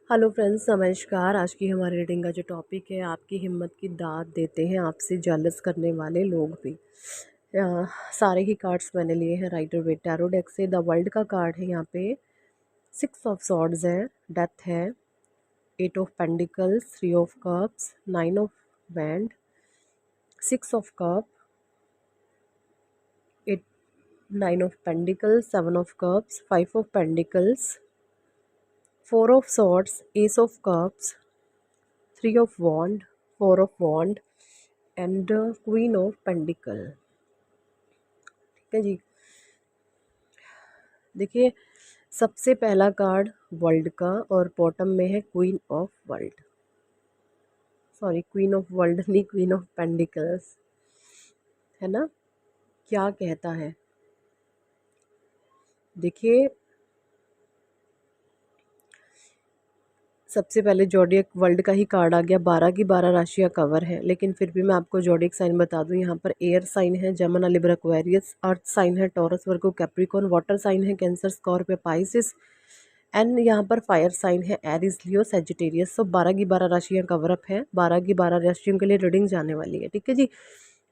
Hello friends, नमस्कार। आज की हमारी रीडिंग का जो टॉपिक है, आपकी हिम्मत की दाद देते हैं आपसे जेलस करने वाले लोग भी। सारे ही कार्ड्स मैंने लिए हैं राइडर वेट टैरो डेक से। द वर्ल्ड का कार्ड है यहाँ पे, 6 ऑफ सॉर्ड्स है, डेथ है, 8 of pentacles, 3 of cups, 9 of wand, 6 of cup, 8 9 of pentacles, 7 of cups, 5 of pentacles, 4 of swords, ace of cups, 3 of wand, 4 of wand and queen of pentacle. ठीक है जी। देखिए, सबसे पहला कार्ड वर्ल्ड का और bottom में है queen of world, sorry queen of world नहीं, क्वीन ऑफ पेंडिकल्स, है ना। क्या कहता है, देखिए सबसे पहले जोडियक वर्ल्ड का ही कार्ड आ गया। 12 की 12 राशियाँ कवर है, लेकिन फिर भी मैं आपको जोडियक साइन बता दूं। यहाँ पर एयर साइन है जमना, लिब्रा, एक्वेरियस। अर्थ साइन है टॉरस, वर्गो, कैप्रिकॉर्न। वाटर साइन है कैंसर, स्कॉर्पियो, पाइसिस। एंड यहाँ पर फायर साइन है एरिस, लियो, सेजिटेरियस। सो 12 की 12 राशियाँ कवर अप है। 12 की 12 राशियों के लिए रीडिंग जाने वाली है। ठीक है जी।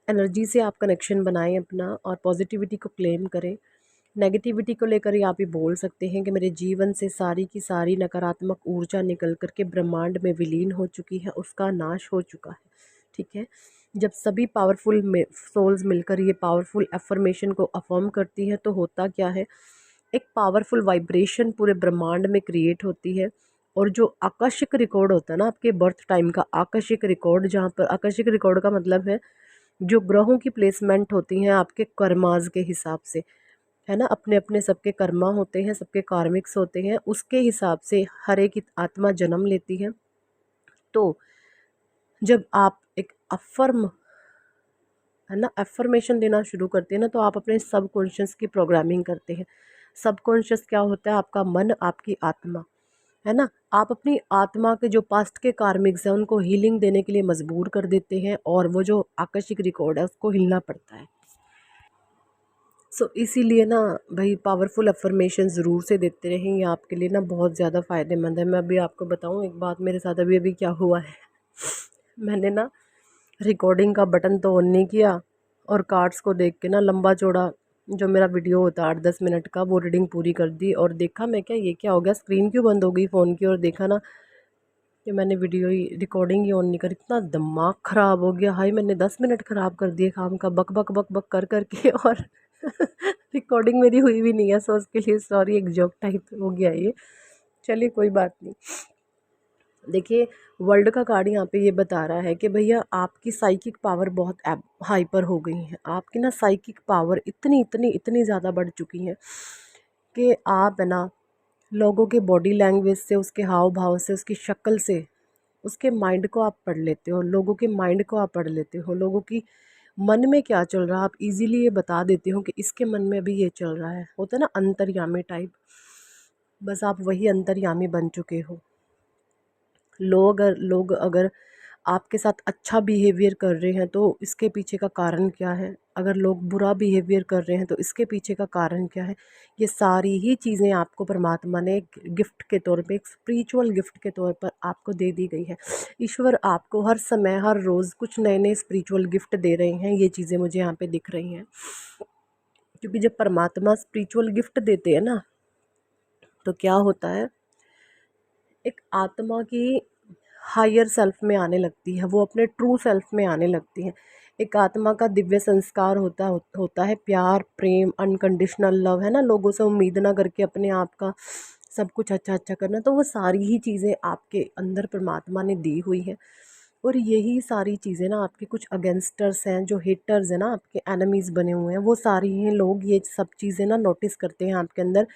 एनर्जी से आप कनेक्शन बनाएं अपना और पॉजिटिविटी को क्लेम करें। नेगेटिविटी को लेकर ही आप ये बोल सकते हैं कि मेरे जीवन से सारी की सारी नकारात्मक ऊर्जा निकल करके ब्रह्मांड में विलीन हो चुकी है, उसका नाश हो चुका है। ठीक है। जब सभी पावरफुल सोल्स मिलकर ये पावरफुल अफर्मेशन को अफर्म करती है तो होता क्या है, एक पावरफुल वाइब्रेशन पूरे ब्रह्मांड में क्रिएट होती है। और जो आकस्मिक रिकॉर्ड होता है ना आपके बर्थ टाइम का, आकस्मिक रिकॉर्ड, जहाँ पर आकस्मिक रिकॉर्ड का मतलब है जो ग्रहों की प्लेसमेंट होती हैं आपके कर्माज के हिसाब से, है ना। अपने अपने सबके कर्मा होते हैं, सबके कार्मिक्स होते हैं, उसके हिसाब से हर एक आत्मा जन्म लेती है। तो जब आप एक अफर्म, है ना, अफर्मेशन देना शुरू करते हैं ना, तो आप अपने सबकॉन्शियस की प्रोग्रामिंग करते हैं। सबकॉन्शियस क्या होता है, आपका मन, आपकी आत्मा, है ना। आप अपनी आत्मा के जो पास्ट के कार्मिक्स हैं उनको हीलिंग देने के लिए मजबूर कर देते हैं, और वो जो आकस्मिक रिकॉर्ड है उसको हिलना पड़ता है। इसीलिए ना भाई, पावरफुल अफर्मेशन ज़रूर से देते रहें, ये आपके लिए ना बहुत ज़्यादा फ़ायदेमंद है। मैं अभी आपको बताऊँ एक बात, मेरे साथ अभी अभी क्या हुआ है। मैंने ना रिकॉर्डिंग का बटन तो ऑन नहीं किया, और कार्ड्स को देख के ना लंबा चौड़ा जो मेरा वीडियो होता है 8-10 मिनट का, वो रीडिंग पूरी कर दी। और देखा मैं, क्या ये क्या हो गया, स्क्रीन क्यों बंद हो गई फ़ोन की, और देखा ना कि मैंने video he recording he on नहीं करी। इतना दिमाग ख़राब हो गया, हाय मैंने 10 मिनट ख़राब कर दिए काम का, बक बक बक बक कर करके। और रिकॉर्डिंग मेरी हुई भी नहीं है, सो उसके लिए सॉरी, एक जोक टाइप हो गया ये। चलिए कोई बात नहीं। देखिए, वर्ल्ड का कार्ड यहाँ पे ये बता रहा है कि भैया आपकी साइकिक पावर बहुत हाइपर हो गई है। आपकी ना साइकिक पावर इतनी इतनी इतनी ज़्यादा बढ़ चुकी है कि आप, है ना, लोगों के बॉडी लैंग्वेज से, उसके हाव भाव से, उसकी शक्ल से, उसके माइंड को आप पढ़ लेते हो। लोगों के माइंड को आप पढ़ लेते हो, लोगों की मन में क्या चल रहा है आप इजीली ये बता देते हो कि इसके मन में अभी ये चल रहा है। होता है ना अंतर्यामी टाइप, बस आप वही अंतर्यामी बन चुके हो। लोग अगर आपके साथ अच्छा बिहेवियर कर रहे हैं तो इसके पीछे का कारण क्या है, अगर लोग बुरा बिहेवियर कर रहे हैं तो इसके पीछे का कारण क्या है। ये सारी ही चीज़ें आपको परमात्मा ने एक गिफ्ट के तौर पे, एक स्पिरिचुअल गिफ्ट के तौर पर आपको दे दी गई है। ईश्वर आपको हर समय, हर रोज़ कुछ नए नए स्पिरिचुअल गिफ्ट दे रहे हैं। ये चीज़ें मुझे यहाँ पे दिख रही हैं, क्योंकि जब परमात्मा स्पिरिचुअल गिफ्ट देते हैं ना, तो क्या होता है, एक आत्मा की हायर सेल्फ में आने लगती है, वो अपने ट्रू सेल्फ में आने लगती है। एक आत्मा का दिव्य संस्कार होता है प्यार, प्रेम, अनकंडीशनल लव, है ना। लोगों से उम्मीद ना करके अपने आप का सब कुछ अच्छा अच्छा करना, तो वो सारी ही चीज़ें आपके अंदर परमात्मा ने दी हुई हैं। और यही सारी चीज़ें ना आपके कुछ अगेंस्टर्स हैं, जो हेटर्स हैं ना, आपके एनिमीज़ बने हुए हैं, वो सारी ही लोग ये सब चीज़ें ना नोटिस करते हैं आपके अंदर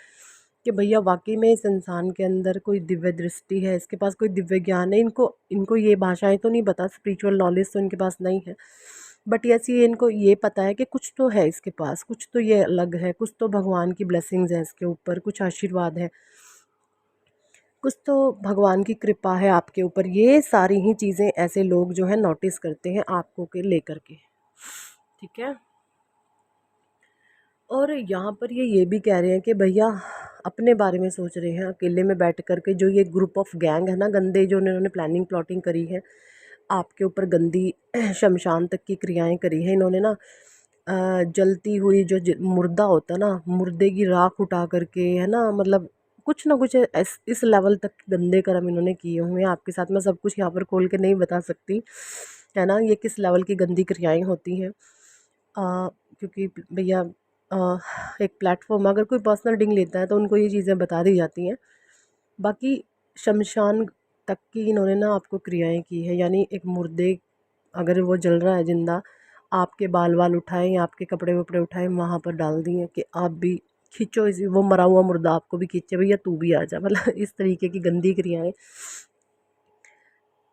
कि भैया वाकई में इस इंसान के अंदर कोई दिव्य दृष्टि है, इसके पास कोई दिव्य ज्ञान है। इनको इनको ये भाषाएं तो नहीं पता, स्पिरिचुअल नॉलेज तो इनके पास नहीं है, बट ऐसी इनको ये पता है कि कुछ तो है इसके पास, कुछ तो ये अलग है, कुछ तो भगवान की ब्लेसिंग्स है इसके ऊपर, कुछ आशीर्वाद है, कुछ तो भगवान की कृपा है आपके ऊपर। ये सारी ही चीज़ें ऐसे लोग जो है नोटिस करते हैं आपको के लेकर के। ठीक है। और यहाँ पर ये भी कह रहे हैं कि भैया अपने बारे में सोच रहे हैं अकेले में बैठ कर के, जो ये ग्रुप ऑफ गैंग है ना गंदे, जो इन्होंने प्लानिंग प्लॉटिंग करी है आपके ऊपर, गंदी शमशान तक की क्रियाएं करी हैं इन्होंने ना। जलती हुई जो मुर्दा होता है ना, मुर्दे की राख उठा करके, है ना, मतलब कुछ ना कुछ इस लेवल तक गंदे कर्म इन्होंने किए हुए हैं आपके साथ। मैं सब कुछ यहाँ पर खोल के नहीं बता सकती, है ना, ये किस लेवल की गंदी क्रियाएं होती हैं। क्योंकि भैया एक प्लेटफॉर्म, अगर कोई पर्सनल डिंग लेता है तो उनको ये चीज़ें बता दी जाती हैं। बाकी शमशान तक की इन्होंने ना आपको क्रियाएं की है, यानी एक मुर्दे, अगर वो जल रहा है जिंदा, आपके बाल वाल उठाए या आपके कपड़े वपड़े उठाए वहाँ पर डाल दिए कि आप भी खींचो इसी, वो मरा हुआ मुर्दा आपको भी खींचे भैया तू भी आ जा, मतलब इस तरीके की गंदी क्रियाएं,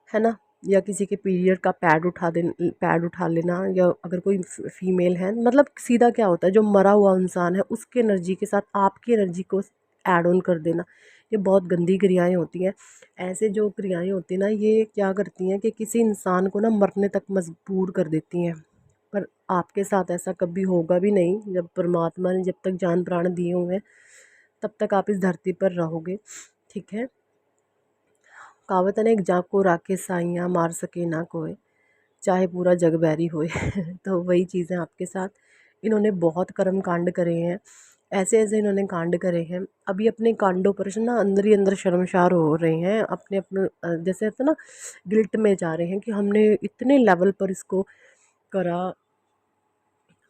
है ना। या किसी के पीरियड का पैड उठा लेना, या अगर कोई फीमेल है, मतलब सीधा क्या होता है, जो मरा हुआ इंसान है उसके एनर्जी के साथ आपकी एनर्जी को ऐड ऑन कर देना, ये बहुत गंदी क्रियाएं होती हैं। ऐसे जो क्रियाएं होती हैं ना, ये क्या करती हैं कि किसी इंसान को ना मरने तक मजबूर कर देती हैं। पर आपके साथ ऐसा कभी होगा भी नहीं, जब परमात्मा ने जब तक जान प्राण दिए हुए हैं तब तक आप इस धरती पर रहोगे, ठीक है। कहावत है ना, एक जाग को राखे साइयाँ मार सके ना कोई, चाहे पूरा जग बैरी होए। तो वही चीज़ें आपके साथ, इन्होंने बहुत कर्म कांड करे हैं, ऐसे ऐसे इन्होंने कांड करे हैं। अभी अपने कांडों पर ना अंदर ही अंदर शर्मशार हो रहे हैं, अपने अपने जैसे होता है ना, गिल्ट में जा रहे हैं कि हमने इतने लेवल पर इसको करा।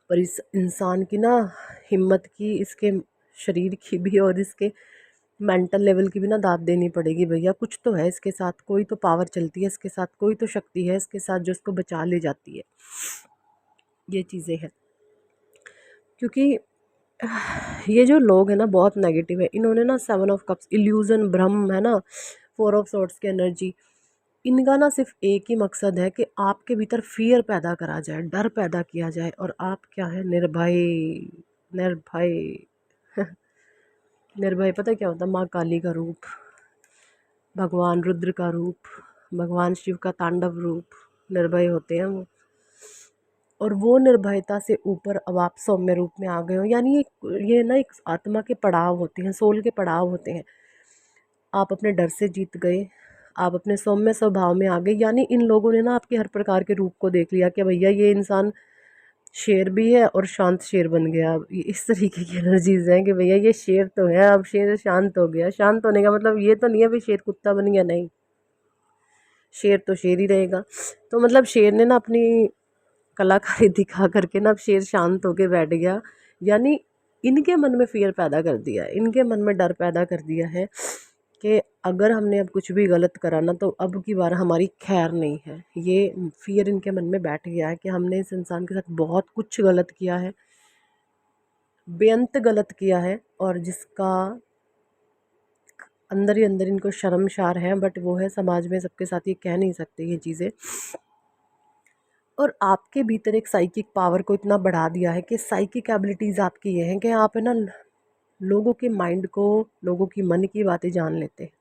पर इस इंसान की ना हिम्मत की, इसके शरीर की भी और इसके मेंटल लेवल की भी ना दाद देनी पड़ेगी भैया। कुछ तो है इसके साथ, कोई तो पावर चलती है इसके साथ, कोई तो शक्ति है इसके साथ जो इसको बचा ले जाती है, ये चीज़ें हैं। क्योंकि ये जो लोग हैं ना बहुत नेगेटिव है, इन्होंने ना 7 ऑफ कप्स, इल्यूजन, भ्रम, है ना, 4 ऑफ सॉर्ड्स की एनर्जी, इनका ना सिर्फ एक ही मकसद है कि आपके भीतर फियर पैदा करा जाए, डर पैदा किया जाए, और आप क्या है, निर्भय। निर्भय। निर्भय पता है क्या होता है? माँ काली का रूप, भगवान रुद्र का रूप, भगवान शिव का तांडव रूप, निर्भय होते हैं वो। और वो निर्भयता से ऊपर अब आप सौम्य रूप में आ गए हो, यानी ये ना एक आत्मा के पड़ाव होते हैं, सोल के पड़ाव होते हैं। आप अपने डर से जीत गए, आप अपने सौम्य स्वभाव में आ गए, यानी इन लोगों ने ना आपके हर प्रकार के रूप को देख लिया कि भैया ये इंसान शेर भी है और शांत शेर बन गया। अब इस तरीके की एनर्जीज हैं कि भैया ये शेर तो है, अब शेर शांत हो गया। शांत होने का मतलब ये तो नहीं है भाई शेर कुत्ता बन गया, नहीं, शेर तो शेर ही रहेगा। तो मतलब शेर ने ना अपनी कलाकारी दिखा करके ना अब शेर शांत होके बैठ गया, यानी इनके मन में फियर पैदा कर दिया, इनके मन में डर पैदा कर दिया है कि अगर हमने अब कुछ भी गलत करा ना तो अब की बार हमारी खैर नहीं है। ये फियर इनके मन में बैठ गया है कि हमने इस इंसान के साथ बहुत कुछ गलत किया है, बेअंत गलत किया है, और जिसका अंदर ही अंदर इनको शर्मशार है, बट वो है समाज में सबके साथ ये कह नहीं सकते ये चीज़ें। और आपके भीतर एक साइकिक पावर को इतना बढ़ा दिया है कि साइकिक एबिलिटीज़ आपकी ये हैं कि आप है ना लोगों के माइंड को, लोगों की मन की बातें जान लेते हैं।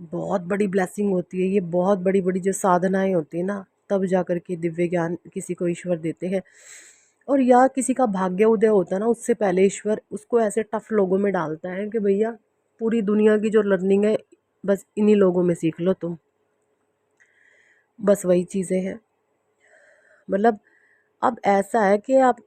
बहुत बड़ी ब्लेसिंग होती है ये, बहुत बड़ी बड़ी जो साधनाएं होती है ना, तब जा कर के दिव्य ज्ञान किसी को ईश्वर देते हैं। और या किसी का भाग्य उदय होता है ना, उससे पहले ईश्वर उसको ऐसे टफ लोगों में डालता है कि भैया पूरी दुनिया की जो लर्निंग है बस इन्हीं लोगों में सीख लो तुम। बस वही चीज़ें हैं, मतलब अब ऐसा है कि आप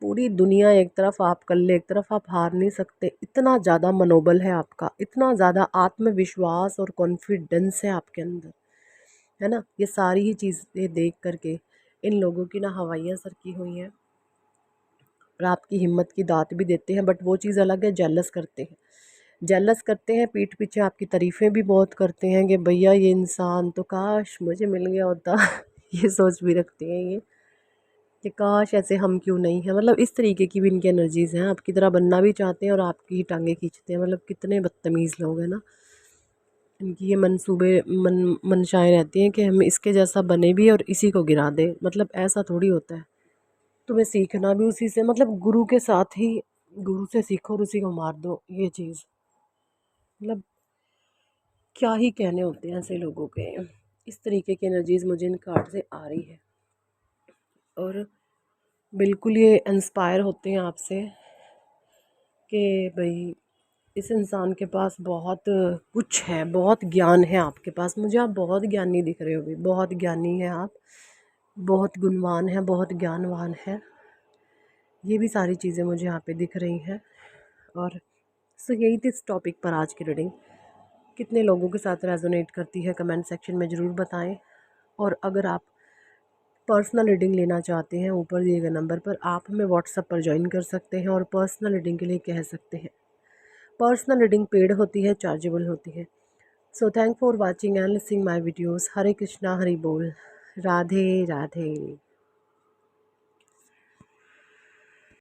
पूरी दुनिया एक तरफ, आप कल्ले एक तरफ, आप हार नहीं सकते। इतना ज़्यादा मनोबल है आपका, इतना ज़्यादा आत्मविश्वास और कॉन्फिडेंस है आपके अंदर, है ना। ये सारी ही चीज़ें देख करके इन लोगों की ना हवाइयाँ सरकी हुई हैं, और आपकी हिम्मत की दात भी देते हैं। बट वो चीज़ अलग है, जेलस करते हैं, जेलस करते हैं, पीठ पीछे आपकी तारीफ़ें भी बहुत करते हैं कि भैया ये इंसान तो काश मुझे मिल गया होता। ये सोच भी रखते हैं ये कि काश ऐसे हम क्यों नहीं हैं, मतलब इस तरीके की भी इनकी एनर्जीज़ हैं। आपकी तरह बनना भी चाहते हैं और आपकी ही टांगें खींचते हैं, मतलब कितने बदतमीज़ लोग हैं ना। इनकी ये मंसूबे मंशाएं रहती हैं कि हम इसके जैसा बने भी और इसी को गिरा दें, मतलब ऐसा थोड़ी होता है। तुम्हें सीखना भी उसी से, मतलब गुरु के साथ ही, गुरु से सीखो और उसी को मार दो, ये चीज़, मतलब क्या ही कहने होते हैं ऐसे लोगों के। इस तरीके की एनर्जीज़ मुझे इन कार्ड से आ रही है। और बिल्कुल ये इंस्पायर होते हैं आपसे कि भाई इस इंसान के पास बहुत कुछ है, बहुत ज्ञान है आपके पास। मुझे आप बहुत ज्ञानी दिख रहे हो भी, बहुत ज्ञानी है आप, बहुत गुणवान है, बहुत ज्ञानवान है। ये भी सारी चीज़ें मुझे यहाँ पे दिख रही हैं। और सो यही थी इस टॉपिक पर आज की रीडिंग। कितने लोगों के साथ रेजोनेट करती है कमेंट सेक्शन में ज़रूर बताएं। और अगर आप पर्सनल रीडिंग लेना चाहते हैं ऊपर दिए गए नंबर पर आप हमें व्हाट्सएप पर ज्वाइन कर सकते हैं और पर्सनल रीडिंग के लिए कह सकते हैं। पर्सनल रीडिंग पेड होती है, चार्जेबल होती है। So thank for watching and listening my videos. Hare Krishna, Hari बोल, राधे राधे।